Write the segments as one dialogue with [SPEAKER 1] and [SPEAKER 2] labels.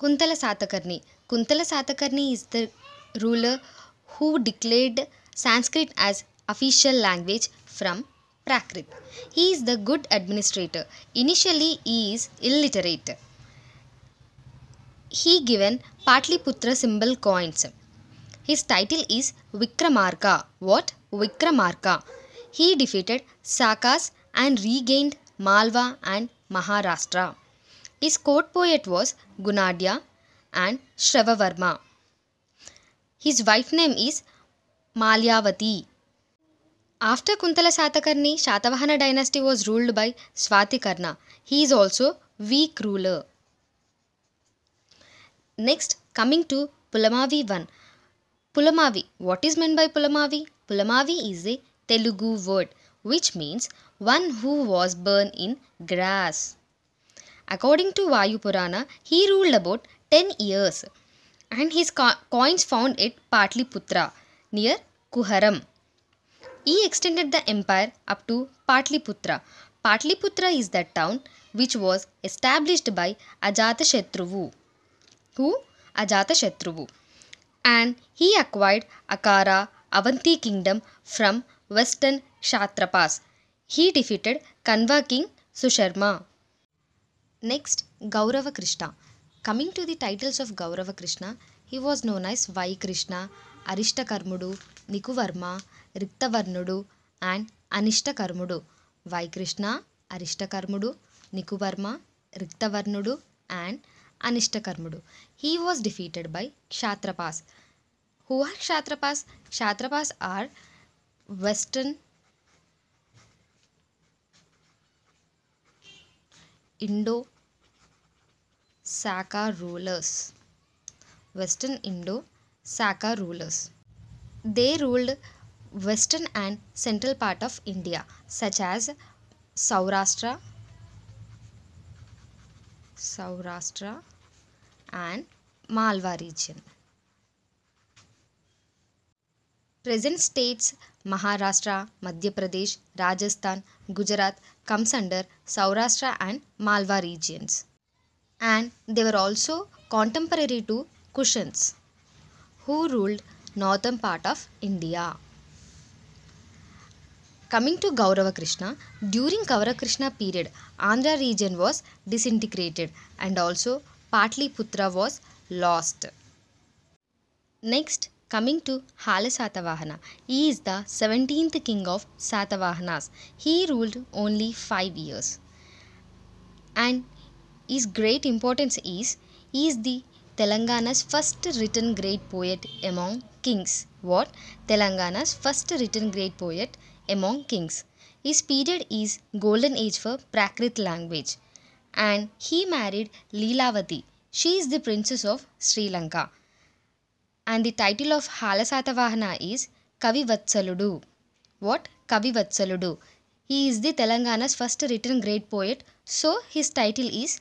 [SPEAKER 1] Kuntala Satakarni. Kuntala Satakarni is the ruler who declared Sanskrit as official language from Prakrit. He is the good administrator. Initially, he is illiterate. He given Patliputra symbol coins. His title is Vikramarka. What? Vikramarka. He defeated Sakas and regained Malwa and Maharashtra. His court poet was Gunadhya and Shravavarma. His wife name is Malyavati. After Kuntala Satakarni, Satavahana dynasty was ruled by Swatikarna. He is also weak ruler. Next, coming to Pulamavi I. Pulamavi. What is meant by Pulamavi? Pulamavi is a Telugu word which means one who was born in grass. According to Vayu Purana, he ruled about 10 years and his coins found at Patliputra near Kuharam. He extended the empire up to Patliputra. Patliputra is the town which was established by Ajatashatruvu. Who? Ajatashatruvu. And he acquired Akara, Avanti kingdom from western Kshatrapas. He defeated Kanva king Susharma. Next, Gaurava Krishna. Coming to the titles of Gaurava Krishna, he was known as Vai Krishna, Arishtakarmudu, Nikuvarma, Riktavarnudu and Anishtakarmudu. Vai Krishna, Arishtakarmudu, Nikuvarma, Riktavarnudu and Anishtakarmudu. He was defeated by Kshatrapas. Who are Kshatrapas? Kshatrapas are Western Indo-Saka rulers. Western Indo-Saka rulers. They ruled western and central part of India such as Saurashtra and Malwa region. Present states Maharashtra, Madhya Pradesh, Rajasthan, Gujarat comes under Saurashtra and Malwa regions. And they were also contemporary to Kushans who ruled northern part of India. Coming to Gaurava Krishna, during Gaurava Krishna period, Andhra region was disintegrated and also Patliputra was lost. Next, coming to Hala Satavahana, he is the 17th king of Satavahanas. He ruled only 5 years. And his great importance is, he is the Telangana's first written great poet among kings. What? Telangana's first written great poet among kings. His period is golden age for Prakrit language. And he married Leelavati. She is the princess of Sri Lanka. And the title of Hala Satavahana is Kavi Vatsaludu. What? Kavi Vatsaludu. He is the Telangana's first written great poet. So his title is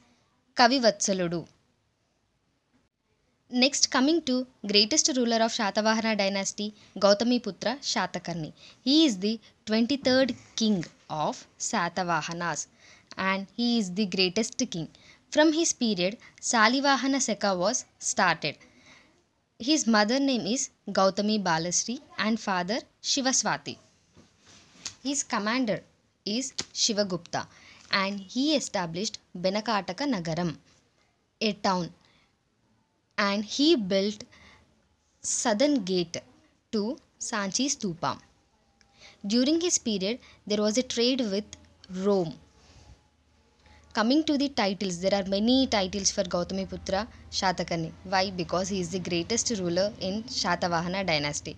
[SPEAKER 1] Kavi Vatsaludu. Next, coming to greatest ruler of Satavahana dynasty, Gautamiputra Shatakarni. He is the 23rd king of Satavahanas and he is the greatest king. From his period, Salivahana Seka was started. His mother name is Gautami Balasri and father Shivaswati. His commander is Shivagupta and he established Benakataka Nagaram, a town, and he built southern gate to Sanchi Stupa. During his period, there was a trade with Rome. Coming to the titles, there are many titles for Gautamiputra Shatakarni. Why? Because he is the greatest ruler in Satavahana dynasty.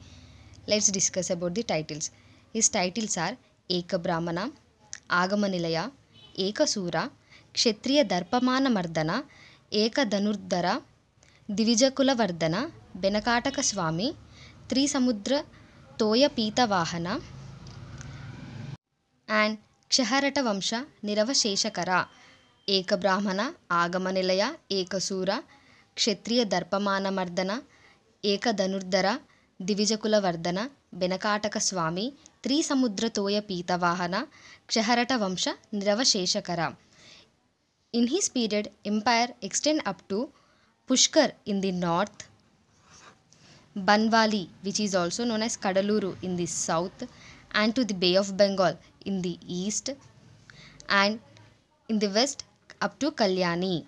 [SPEAKER 1] Let's discuss about the titles. His titles are Eka Brahmana, Agamanilaya, Eka Sura, Kshatriya Darpamana Mardana, Eka Danurdhara, Divijakula Vardhana, Benakataka Swami, Trisamudra Toya Pita Vahana, and Kshaharata Vamsha Nirava Sheshakara. Eka Brahmana, Agamanilaya, Eka Sura, Kshatriya Darpamana Mardana, Eka Danurdhara, Divijakula Vardhana, Benakataka Swami, Trisamudra Toya Pita Vahana, Kshaharata Vamsha Nirava Sheshakara. In his period, empire extended up to Pushkar in the north, Banwali, which is also known as Kadaluru in the south, and to the Bay of Bengal in the east, and in the west up to Kalyani.